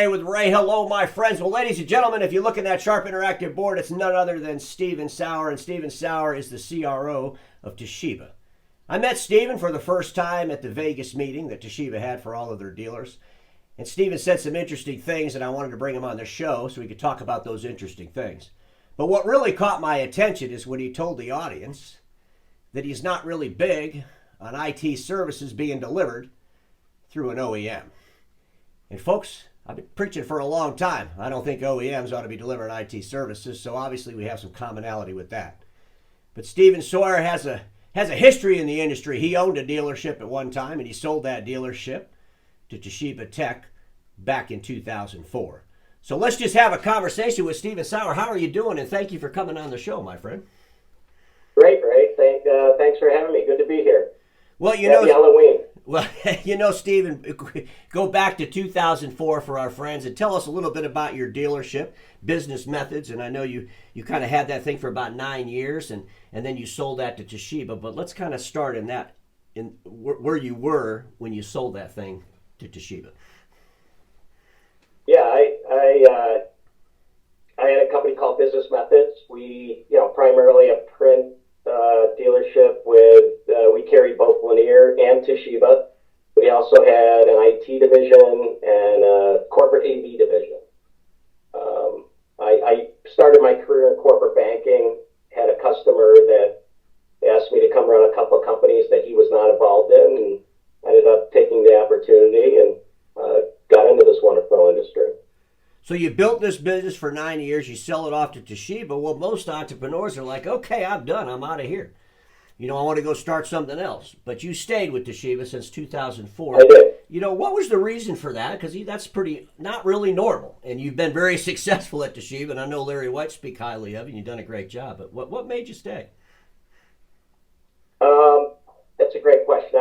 Hey, with Ray. Hello, my friends. Well, ladies and gentlemen, if you look at that sharp interactive board, it's none other than Steven Sauer, and Steven Sauer is the CRO of Toshiba. I met Steven for the first time at the Vegas meeting that Toshiba had for all of their dealers. And Steven said some interesting things, and I wanted to bring him on the show so we could talk about those interesting things. But what really caught my attention is when he told the audience that he's not really big on IT services being delivered through an OEM. And folks, I've been preaching for a long time. I don't think OEMs ought to be delivering IT services, so obviously we have some commonality with that. But Steven Sauer has a history in the industry. He owned a dealership at one time, and he sold that dealership to Toshiba Tech back in 2004. So let's just have a conversation with Steven Sauer. How are you doing? And thank you for coming on the show, my friend. Great, Ray. Thanks for having me. Good to be here. Well, Happy Halloween. Well, Steven, go back to 2004 for our friends and tell us a little bit about your dealership, business methods. And I know you kind of had that thing for about 9 years, and then you sold that to Toshiba. But let's kind of start in where you were when you sold that thing to Toshiba. Yeah, I had a company called Business Methods. We, primarily a print dealership with, we carried both Linear and Toshiba. We also had an IT division and a corporate AV division. I started my career in corporate banking, had a customer that asked me to come run a couple of companies that he was not involved in, and I ended up taking the opportunity and got into this wonderful industry. So you built this business for 9 years, you sell it off to Toshiba. Well, most entrepreneurs are like, okay, I'm done, I'm out of here. I want to go start something else. But you stayed with Toshiba since 2004. I did. What was the reason for that? Because that's pretty, not really normal. And you've been very successful at Toshiba, and I know Larry White speak highly of you, and you've done a great job. But what made you stay? That's a great question.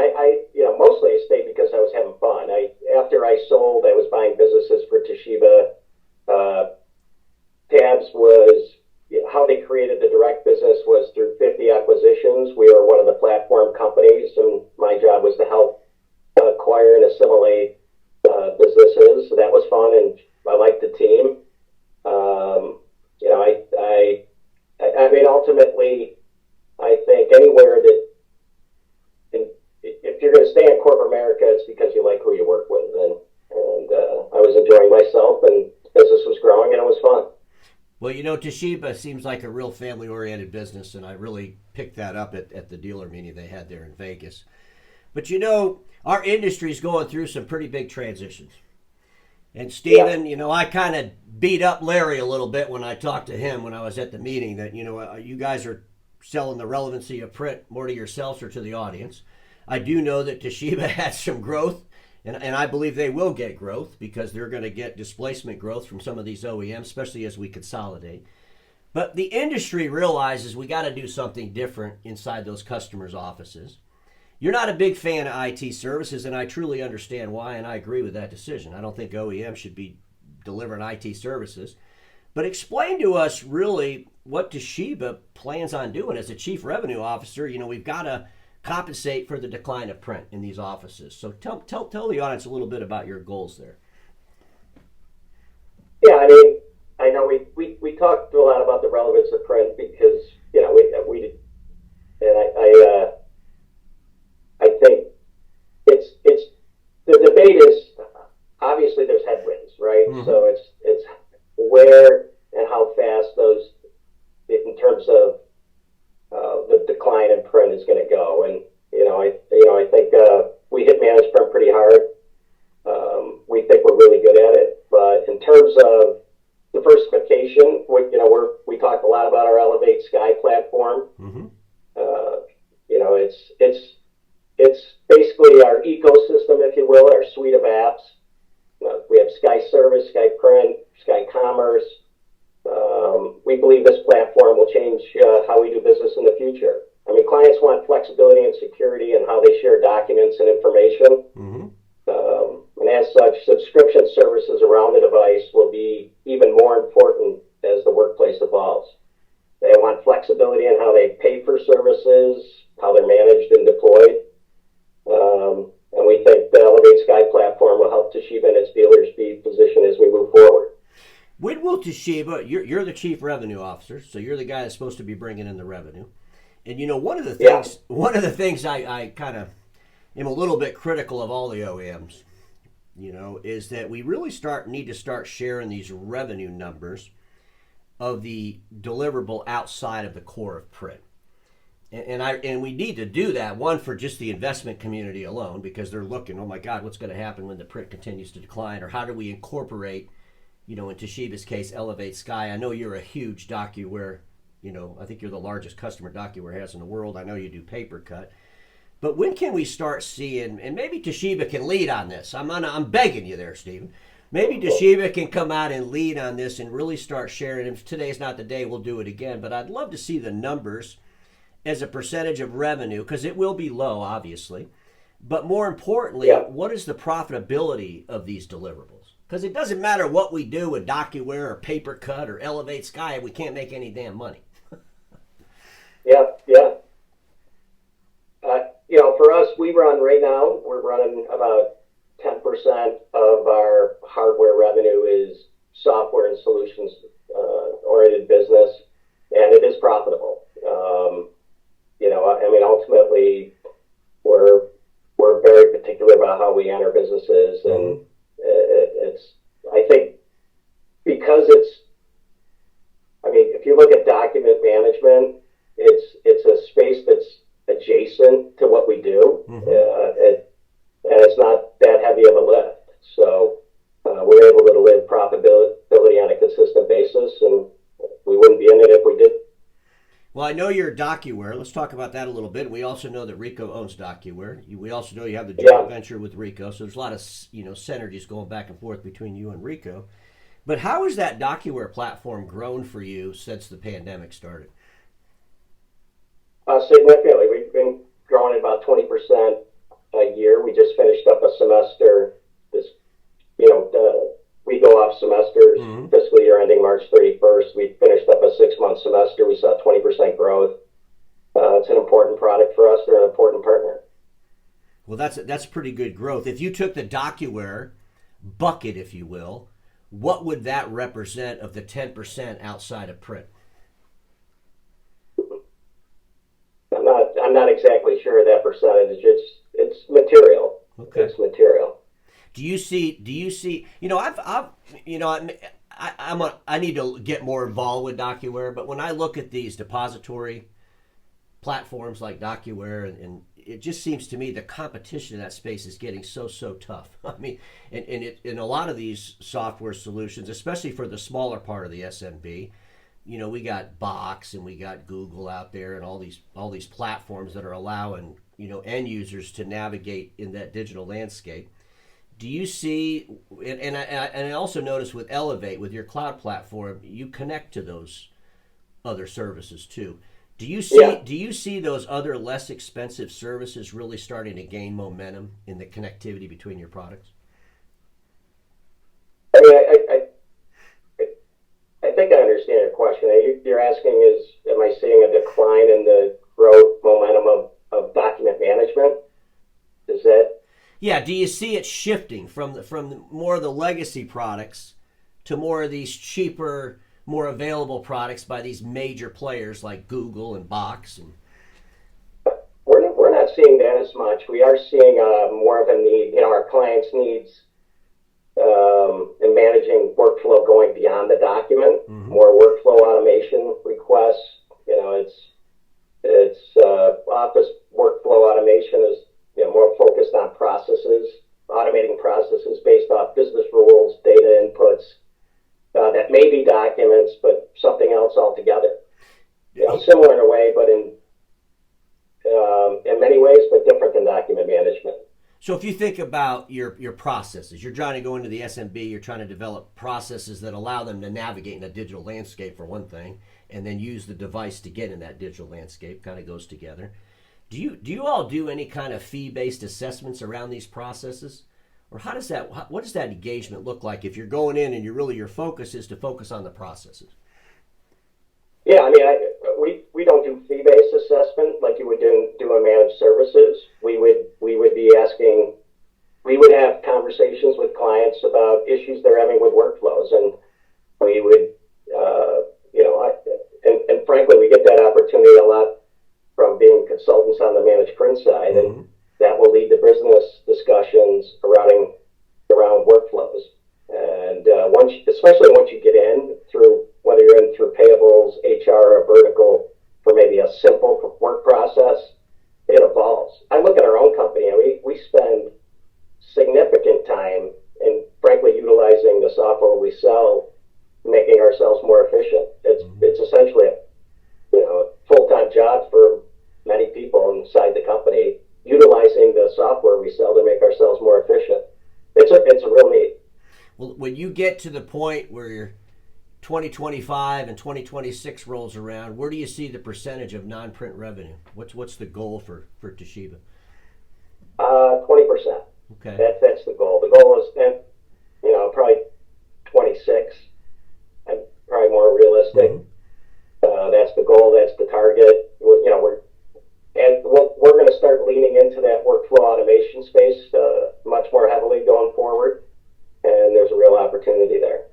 Mostly I stayed because I was having fun. After I sold, I was buying businesses for Toshiba. Tabs was, how they created the direct business was through 50 acquisitions. We were one of the platform companies, and my job was to help acquire and assimilate businesses. So that was fun, and I liked the team. Ultimately, I think anywhere that, if you're going to stay in corporate America, it's because you like who you work with. And I was enjoying myself, and business was growing, and it was fun. Well, Toshiba seems like a real family-oriented business, and I really picked that up at the dealer meeting they had there in Vegas. But our industry's going through some pretty big transitions. And Steven, I kind of beat up Larry a little bit when I talked to him when I was at the meeting that, you guys are selling the relevancy of print more to yourselves or to the audience. I do know that Toshiba has some growth, and I believe they will get growth because they're going to get displacement growth from some of these OEMs, especially as we consolidate. But the industry realizes we got to do something different inside those customers' offices. You're not a big fan of IT services, and I truly understand why, and I agree with that decision. I don't think OEM should be delivering IT services. But explain to us really what Toshiba plans on doing. As a chief revenue officer, we've got to compensate for the decline of print in these offices. So tell the audience a little bit about your goals there. Yeah, I know we talked a lot about the relevance of print because, I think it's the debate is, obviously there's headwinds, right? Mm-hmm. So it's where and how fast those, in terms of the decline in print is going to go. And, I think we hit managed print pretty hard. We think we're really good at it. But in terms of diversification, we talked a lot about our Elevate Sky platform. Mm-hmm. It's basically our ecosystem, if you will, our suite of apps. We have Sky Service, Sky Print, Sky Commerce. We believe this platform will change how we do business in the future. Clients want flexibility and security in how they share documents and information. Mm-hmm. And as such, subscription services around the device will be even more important as the workplace evolves. They want flexibility in how they pay for services, how they're managed and deployed. And we think the Elevate Sky platform will help Toshiba and its dealers be positioned as we move forward. When will Toshiba, you're the chief revenue officer, so you're the guy that's supposed to be bringing in the revenue. And one of the things I kind of am a little bit critical of all the OEMs, is that we really need to start sharing these revenue numbers of the deliverable outside of the core of print. And we need to do that, one, for just the investment community alone, because they're looking, oh my God, what's going to happen when the print continues to decline, or how do we incorporate, in Toshiba's case, Elevate Sky. I know you're a huge DocuWare, I think you're the largest customer DocuWare has in the world. I know you do paper cut. But when can we start seeing, and maybe Toshiba can lead on this. I'm begging you there, Stephen. Maybe Toshiba can come out and lead on this and really start sharing. If today's not the day, we'll do it again. But I'd love to see the numbers as a percentage of revenue, because it will be low, obviously. But more importantly, what is the profitability of these deliverables? Because it doesn't matter what we do with DocuWare or Paper Cut or Elevate Sky if we can't make any damn money. Yeah. For us, we're running about 10% of our hardware revenue is software and solutions oriented business, and it is profitable. Ultimately, we're very particular about how we enter businesses, and I think because if you look at document management, it's a space that's adjacent to what we do, and it's not that heavy of a lift. So we're able to live profitability on a consistent basis, and we wouldn't be in it if we did. Well, I know you're DocuWare. Let's talk about that a little bit. We also know that Rico owns DocuWare. We also know you have the joint venture with Rico, so there's a lot of synergies going back and forth between you and Rico. But how has that DocuWare platform grown for you since the pandemic started? Significantly. We've been growing at about 20% a year. We just finished up a semester. We go off semesters, fiscal year ending March 31st. We finished up a 6-month semester. We saw 20% growth. It's an important product for us. They're an important partner. Well, that's pretty good growth. If you took the DocuWare bucket, if you will, what would that represent of the 10% outside of print? I'm not exactly sure of that percentage. It's material. Okay. It's material. Do you see? I need to get more involved with DocuWare, but when I look at these depository platforms like DocuWare, and it just seems to me the competition in that space is getting so tough. In a lot of these software solutions, especially for the smaller part of the SMB, we got Box and we got Google out there, and all these platforms that are allowing end users to navigate in that digital landscape. Do you see, and I also notice with Elevate, with your cloud platform, you connect to those other services too. Do you see those other less expensive services really starting to gain momentum in the connectivity between your products? I think I understand your question. You're asking am I seeing a decline in the growth momentum of document management? Is that? Yeah, do you see it shifting from more of the legacy products to more of these cheaper, more available products by these major players like Google and Box? We're not seeing that as much. We are seeing more of a need. Our clients' needs in managing workflow going beyond the document. More workflow automation requests. It's office workflow automation is more focused on processes, automating processes based off business rules, data inputs that may be documents, but something else altogether. Similar in a way, but in many ways, but different than document management. So if you think about your processes, you're trying to go into the SMB, you're trying to develop processes that allow them to navigate in a digital landscape, for one thing, and then use the device to get in that digital landscape, kind of goes together. Do you all do any kind of fee-based assessments around these processes? Or what does that engagement look like if you're going in and your focus is to focus on the processes? Yeah, we don't do fee-based assessment like you would do in managed services. We would be asking we would have conversations with clients about issues they're having with workflows, and we would, and frankly, we get that opportunity a lot from being consultants on the managed print side, and that will lead to business discussions around workflows. And especially once you get in through, whether you're in through payables, HR, or vertical for maybe a simple work process, it evolves. I look at our own company, and we spend significant time in, frankly, utilizing the software we sell, making ourselves more efficient. It's essentially a full-time job for many people inside the company, utilizing the software we sell to make ourselves more efficient. It's a real need. Well, when you get to the point where you're 2025 and 2026 rolls around, where do you see the percentage of non-print revenue? What's the goal for Toshiba? 20%. Okay. That's the goal. The goal is, and probably 26. And probably more realistic. That's the goal. That's the target. We're going to start leaning into that workflow automation space much more heavily going forward, and there's a real opportunity there.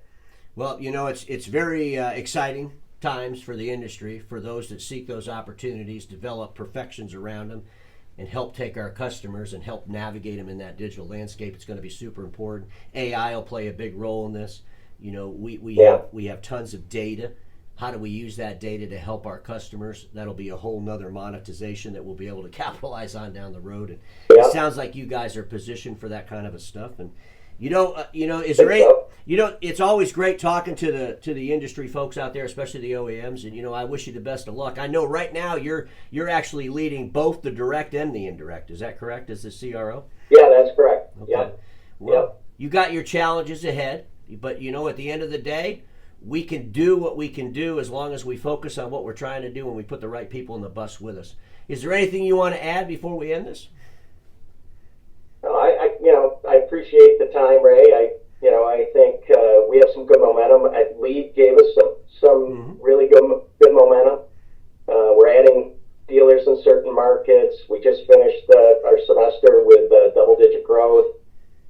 Well, it's very exciting times for the industry, for those that seek those opportunities, develop perfections around them, and help take our customers and help navigate them in that digital landscape. It's going to be super important. AI will play a big role in this. We have tons of data. How do we use that data to help our customers? That'll be a whole nother monetization that we'll be able to capitalize on down the road. And it sounds like you guys are positioned for that kind of a stuff. And is there any, it's always great talking to the industry folks out there, especially the OEMs. And I wish you the best of luck. I know right now you're actually leading both the direct and the indirect. Is that correct? As the CRO? Yeah, that's correct. Okay. Yep. Well, you got your challenges ahead, but at the end of the day, we can do what we can do as long as we focus on what we're trying to do and we put the right people in the bus with us. Is there anything you want to add before we end this? I appreciate the time, Ray. I think we have some good momentum. Lead gave us some really good momentum. We're adding dealers in certain markets. We just finished our semester with double-digit growth.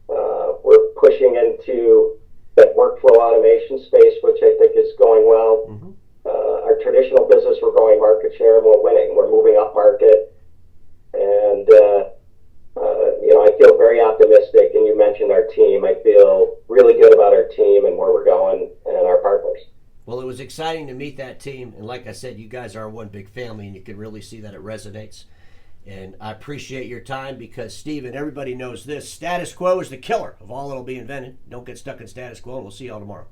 We're pushing into that workflow automation space, which I think is going well. Our traditional business, we're growing market share and we're winning. We're moving up market. And, I feel very optimistic. And you mentioned our team. I feel really good about our team and where we're going and our partners. Well, it was exciting to meet that team. And like I said, you guys are one big family, and you can really see that it resonates. And I appreciate your time because, Stephen, everybody knows this. Status quo is the killer of all that'll be invented. Don't get stuck in status quo, and we'll see y'all tomorrow.